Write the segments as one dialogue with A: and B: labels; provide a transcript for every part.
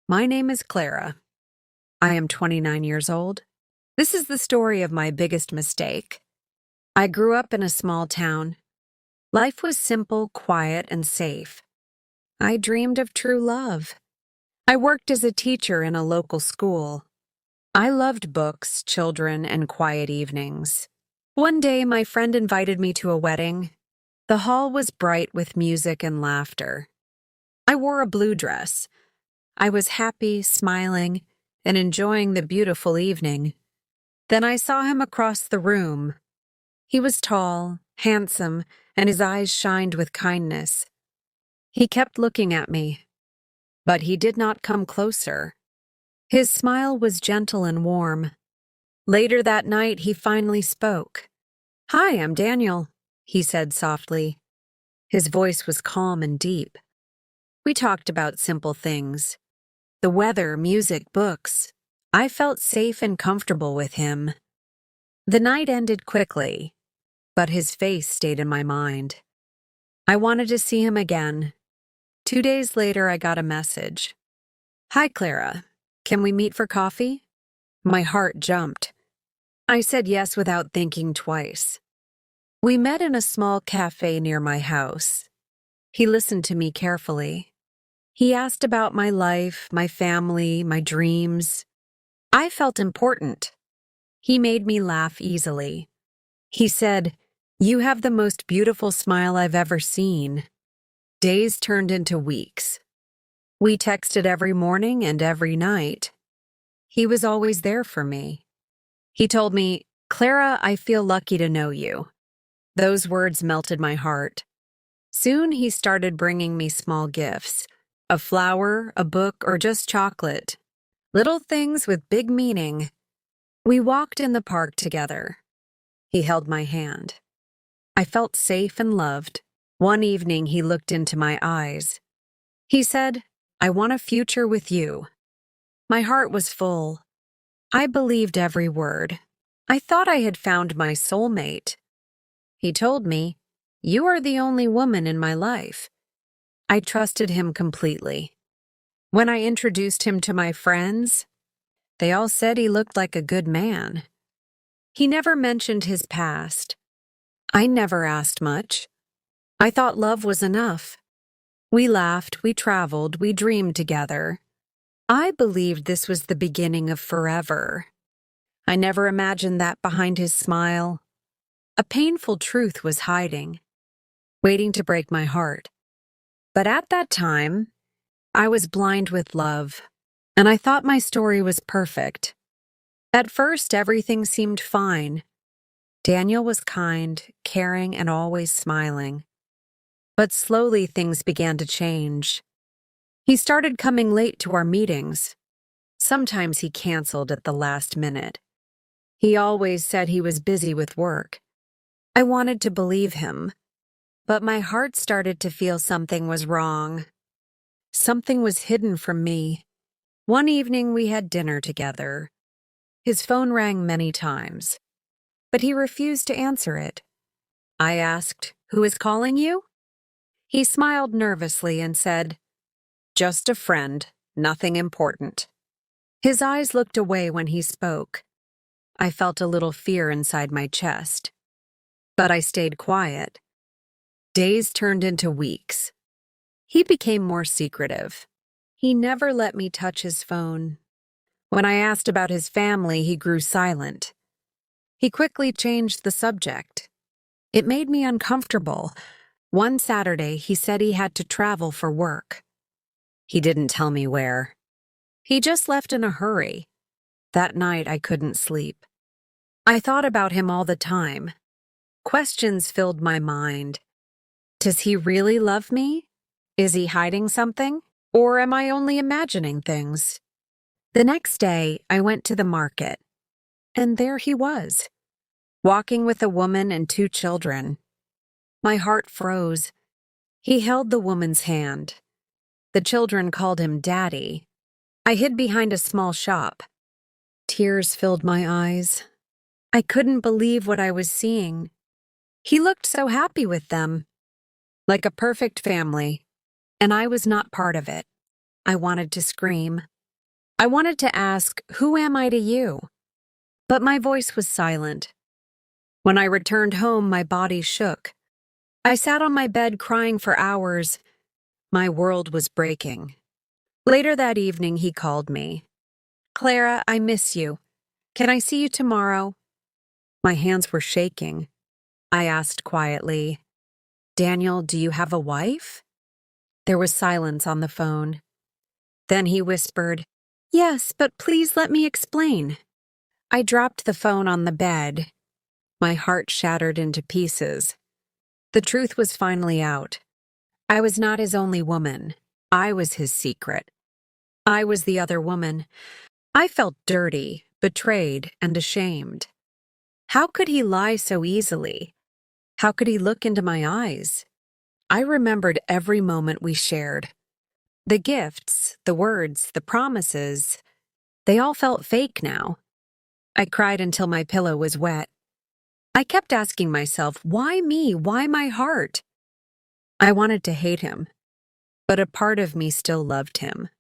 A: My name is Clara. I am 29 years old. This is the story of my biggest mistake. I grew up in a small town. Life was simple, quiet, and safe. I dreamed of true love. I worked as a teacher in a local school. I loved books, children, and quiet evenings. One day, my friend invited me to a wedding. The hall was bright with music and laughter. I wore a blue dress. I was happy, smiling, and enjoying the beautiful evening. Then I saw him across the room. He was tall, handsome, and his eyes shined with kindness. He kept looking at me, but he did not come closer. His smile was gentle and warm. Later that night, he finally spoke. "Hi, I'm Daniel," he said softly. His voice was calm and deep. We talked about simple things. The weather, music, books. I felt safe and comfortable with him. The night ended quickly, but his face stayed in my mind. I wanted to see him again. 2 days later, I got a message. "Hi, Clara. Can we meet for coffee?" My heart jumped. I said yes without thinking twice. We met in a small cafe near my house. He listened to me carefully. He asked about my life, my family, my dreams. I felt important. He made me laugh easily. He said, "You have the most beautiful smile I've ever seen." Days turned into weeks. We texted every morning and every night. He was always there for me. He told me, "Clara, I feel lucky to know you." Those words melted my heart. Soon he started bringing me small gifts. A flower, a book, or just chocolate. Little things with big meaning. We walked in the park together. He held my hand. I felt safe and loved. One evening, he looked into my eyes. He said, "I want a future with you." My heart was full. I believed every word. I thought I had found my soulmate. He told me, "You are the only woman in my life." I trusted him completely. When I introduced him to my friends, they all said he looked like a good man. He never mentioned his past. I never asked much. I thought love was enough. We laughed, we traveled, we dreamed together. I believed this was the beginning of forever. I never imagined that behind his smile, a painful truth was hiding, waiting to break my heart. But at that time, I was blind with love, and I thought my story was perfect. At first, everything seemed fine. Daniel was kind, caring, and always smiling. But slowly, things began to change. He started coming late to our meetings. Sometimes he canceled at the last minute. He always said he was busy with work. I wanted to believe him. But my heart started to feel something was wrong. Something was hidden from me. One evening we had dinner together. His phone rang many times, but he refused to answer it. I asked, "Who is calling you?" He smiled nervously and said, "Just a friend, nothing important." His eyes looked away when he spoke. I felt a little fear inside my chest, but I stayed quiet. Days turned into weeks. He became more secretive. He never let me touch his phone. When I asked about his family, he grew silent. He quickly changed the subject. It made me uncomfortable. One Saturday, he said he had to travel for work. He didn't tell me where. He just left in a hurry. That night, I couldn't sleep. I thought about him all the time. Questions filled my mind. Does he really love me? Is he hiding something? Or am I only imagining things? The next day, I went to the market, and there he was, walking with a woman and 2 children. My heart froze. He held the woman's hand. The children called him Daddy. I hid behind a small shop. Tears filled my eyes. I couldn't believe what I was seeing. He looked so happy with them, like a perfect family, and I was not part of it. I wanted to scream. I wanted to ask, "Who am I to you?" But my voice was silent. When I returned home, my body shook. I sat on my bed crying for hours. My world was breaking. Later that evening, he called me. "Clara, I miss you. Can I see you tomorrow?" My hands were shaking. I asked quietly, "Daniel, do you have a wife?" There was silence on the phone. Then he whispered, "Yes, but please let me explain." I dropped the phone on the bed. My heart shattered into pieces. The truth was finally out. I was not his only woman. I was his secret. I was the other woman. I felt dirty, betrayed, and ashamed. How could he lie so easily? How could he look into my eyes? I remembered every moment we shared. The gifts, the words, the promises, they all felt fake now. I cried until my pillow was wet. I kept asking myself, why me? Why my heart? I wanted to hate him, but a part of me still loved him.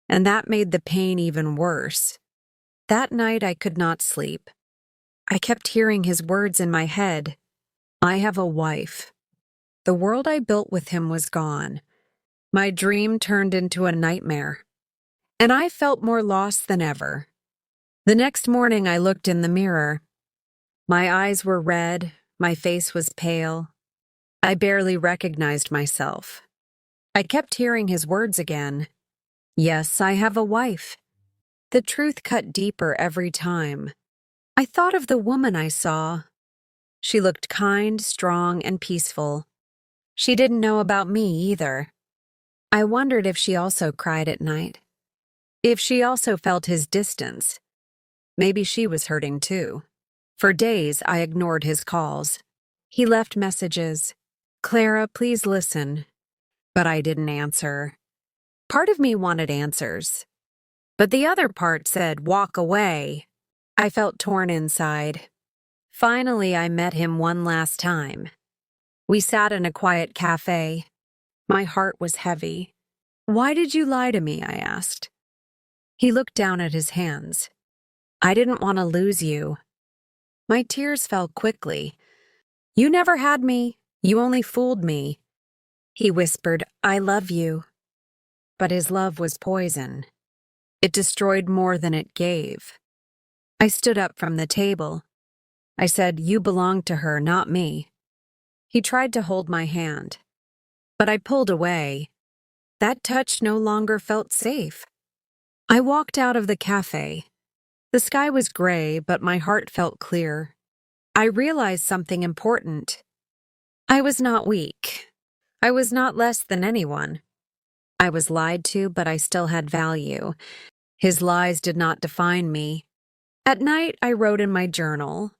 A: And that made the pain even worse. That night I could not sleep. I kept hearing his words in my head. I have a wife. The world I built with him was gone. My dream turned into a nightmare. And I felt more lost than ever. The next morning I looked in the mirror. My eyes were red, my face was pale. I barely recognized myself. I kept hearing his words again. Yes, I have a wife. The truth cut deeper every time. I thought of the woman I saw. She looked kind, strong, and peaceful. She didn't know about me either. I wondered if she also cried at night. If she also felt his distance. Maybe she was hurting too. For days, I ignored his calls. He left messages. "Clara, please listen." But I didn't answer. Part of me wanted answers. But the other part said, "Walk away." I felt torn inside. Finally, I met him one last time. We sat in a quiet cafe. My heart was heavy. "Why did you lie to me?" I asked. He looked down at his hands. "I didn't want to lose you." My tears fell quickly. "You never had me. You only fooled me." He whispered, "I love you." But his love was poison. It destroyed more than it gave. I stood up from the table. I said, "You belong to her, not me." He tried to hold my hand, but I pulled away. That touch no longer felt safe. I walked out of the cafe. The sky was gray, but my heart felt clear. I realized something important. I was not weak. I was not less than anyone. I was lied to, but I still had value. His lies did not define me. At night, I wrote in my journal,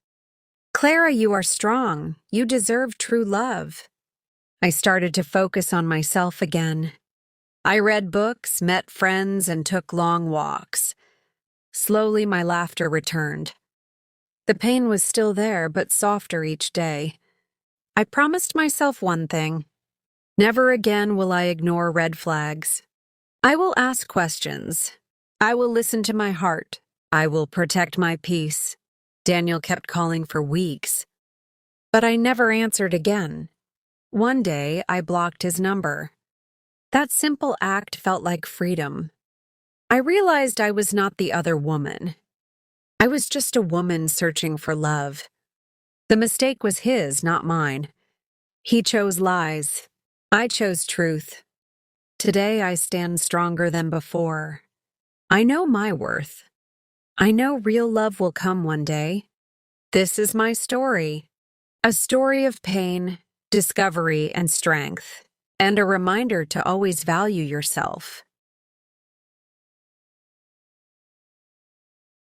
A: "Clara, you are strong. You deserve true love." I started to focus on myself again. I read books, met friends, and took long walks. Slowly, my laughter returned. The pain was still there, but softer each day. I promised myself one thing. Never again will I ignore red flags. I will ask questions. I will listen to my heart. I will protect my peace. Daniel kept calling for weeks, but I never answered again. One day, I blocked his number. That simple act felt like freedom. I realized I was not the other woman. I was just a woman searching for love. The mistake was his, not mine. He chose lies. I chose truth. Today I stand stronger than before. I know my worth. I know real love will come one day. This is my story. A story of pain, discovery, and strength, and a reminder to always value yourself.